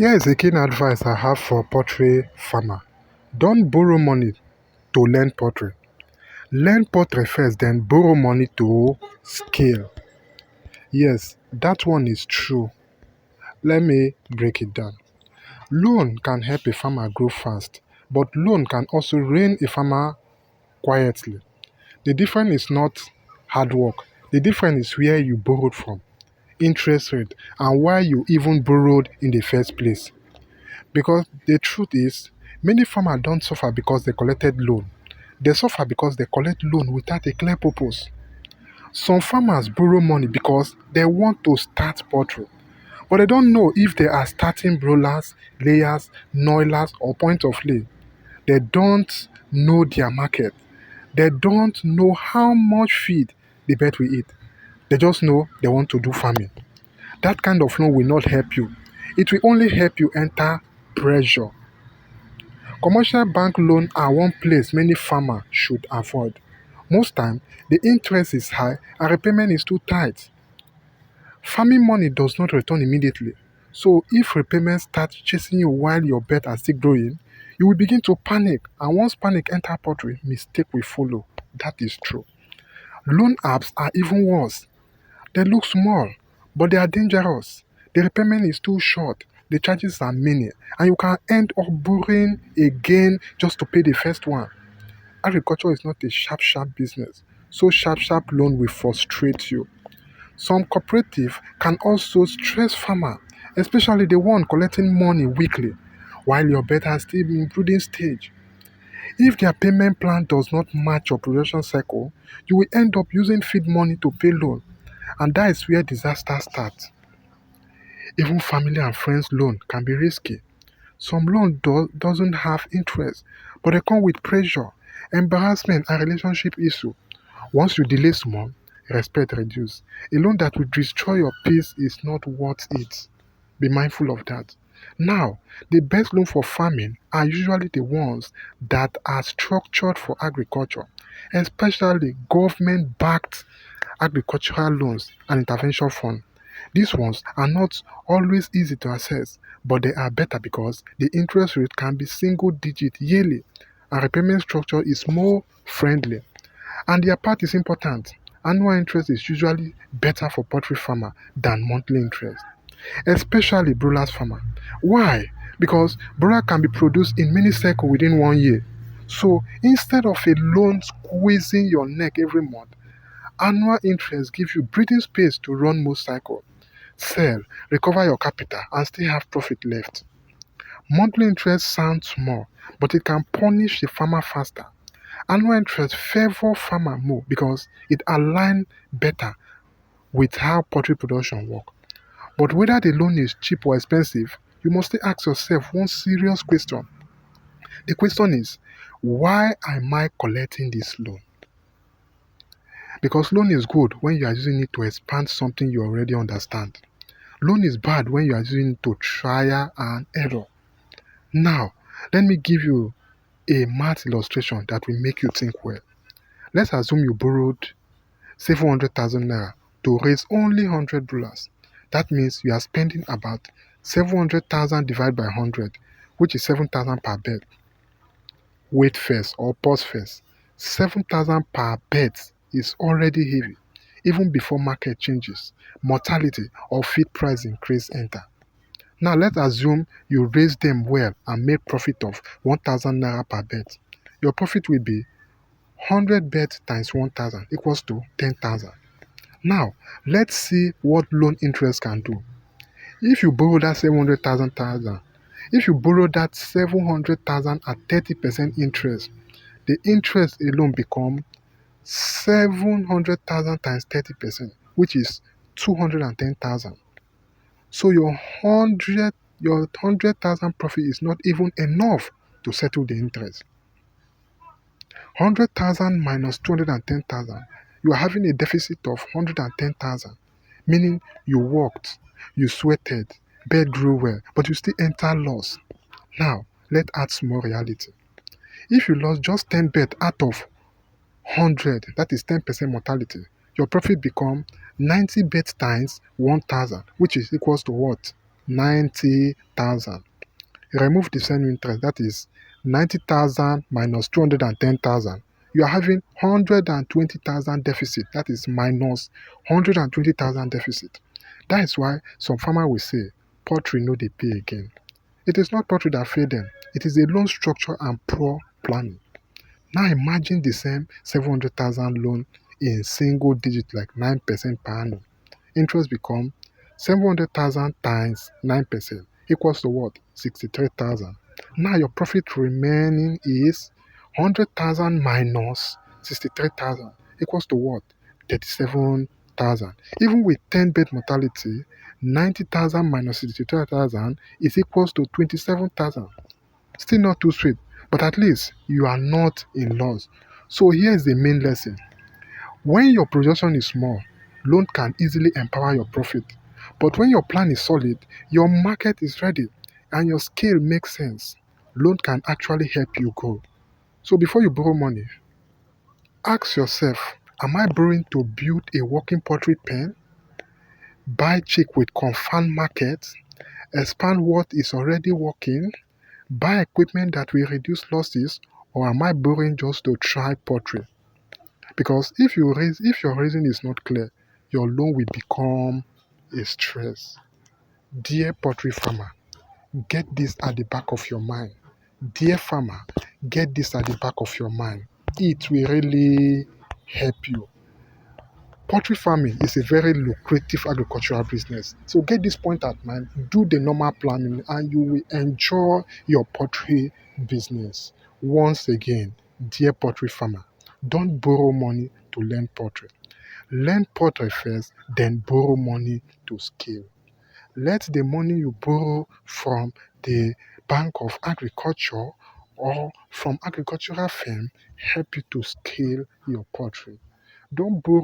Here is a keen advice I have for poultry farmer. Don't borrow money to learn poultry. Learn poultry first, then borrow money to scale. Yes, that one is true. Let me break it down. Loan can help a farmer grow fast, but loan can also reign a farmer quietly. The difference is not hard work. The difference is where you borrowed from, interest rate, and why you even borrowed in the first place. Because the truth is, many farmers don't suffer because they collected loan. They suffer because they collect loan without a clear purpose. Some farmers borrow money because they want to start poultry, but they don't know if they are starting broilers, layers, noilers, or point of lay. They don't know their market. They don't know how much feed the bird will eat. They just know they want to do farming. That kind of loan will not help you. It will only help you enter pressure. Commercial bank loans are one place many farmers should avoid. Most time, the interest is high and repayment is too tight. Farming money does not return immediately. So if repayment starts chasing you while your birds are still growing, you will begin to panic. And once panic enter poultry, mistake will follow. That is true. Loan apps are even worse. They look small, but they are dangerous. The repayment is too short, the charges are many, and you can end up borrowing again just to pay the first one. Agriculture is not a sharp business, so sharp loan will frustrate you. Some cooperative can also stress farmer, especially the one collecting money weekly, while your bird are still in brooding stage. If their payment plan does not match your production cycle, you will end up using feed money to pay loan, and that is where disaster starts. Even family and friends loan can be risky. Some loan doesn't have interest, but they come with pressure, embarrassment, and relationship issue. Once you delay small, respect reduce. A loan that will destroy your peace is not worth it. Be mindful of that. Now, the best loan for farming are usually the ones that are structured for agriculture, especially government-backed agricultural loans and intervention fund. These ones are not always easy to access, but they are better because the interest rate can be single digit yearly and repayment structure is more friendly. And their part is important. Annual interest is usually better for poultry farmer than monthly interest, especially broilers farmer. Why? Because broiler can be produced in many cycles within 1 year. So instead of a loan squeezing your neck every month, annual interest gives you breathing space to run most cycle, sell, recover your capital, and still have profit left. Monthly interest sounds small, but it can punish the farmer faster. Annual interest favor farmer more because it aligns better with how poultry production work. But whether the loan is cheap or expensive, you must still ask yourself one serious question. The question is, why am I collecting this loan? Because loan is good when you are using it to expand something you already understand. Loan is bad when you are using it to trial and error. Now, let me give you a math illustration that will make you think well. Let's assume you borrowed 700,000 naira to raise only 100 broilers. That means you are spending about 700,000 divided by 100, which is 7,000 per bed. Wait first or pause first. 7,000 per bed is already heavy, even before market changes, mortality or feed price increase enter. Now let's assume you raise them well and make profit of 1,000 naira per bed. Your profit will be 100 beds times 1,000 equals to 10,000. Now, let's see what loan interest can do. If you borrow that 700,000, if you borrow that 700,000 at 30% interest, the interest alone become 700,000 times 30%, which is 210,000. So your 100,000 profit is not even enough to settle the interest. 100,000 minus 210,000, you are having a deficit of 110,000, meaning you worked, you sweated, bed grew well, but you still enter loss. Now, let's add small reality. If you lost just 10 bed out of 100, that is 10% mortality, your profit become 90 beds times 1,000, which is equals to what? 90,000. Remove the same interest, that is 90,000 minus 210,000. You are having 120,000 deficit, that is minus 120,000 deficit. That is why some farmer will say poultry no dey pay again. It is not poultry that fail them, it is a loan structure and poor planning. Now imagine the same 700,000 loan in single digit like 9% per annum. Interest become 700,000 times 9% equals to what? 63,000. Now your profit remaining is 100,000 minus 63,000 equals to what? 37,000. Even with 10 bed mortality, 90,000 minus 63,000 is equals to 27,000. Still not too sweet, but at least you are not in loss. So here's the main lesson. When your projection is small, loan can easily empower your profit. But when your plan is solid, your market is ready, and your scale makes sense, loan can actually help you grow. So before you borrow money, ask yourself, am I borrowing to build a working poultry pen, buy chick with confirmed market, expand what is already working, buy equipment that will reduce losses, or am I borrowing just to try poultry? Because if your reason is not clear, your loan will become a stress. Dear poultry farmer, get this at the back of your mind. Dear farmer, get this at the back of your mind. It will really help you. Poultry farming is a very lucrative agricultural business. So get this point at mind, do the normal planning, and you will enjoy your poultry business. Once again, dear poultry farmer, don't borrow money to learn poultry. Learn poultry first, then borrow money to scale. Let the money you borrow from the Bank of Agriculture or from agricultural firm help you to scale your poultry. Don't borrow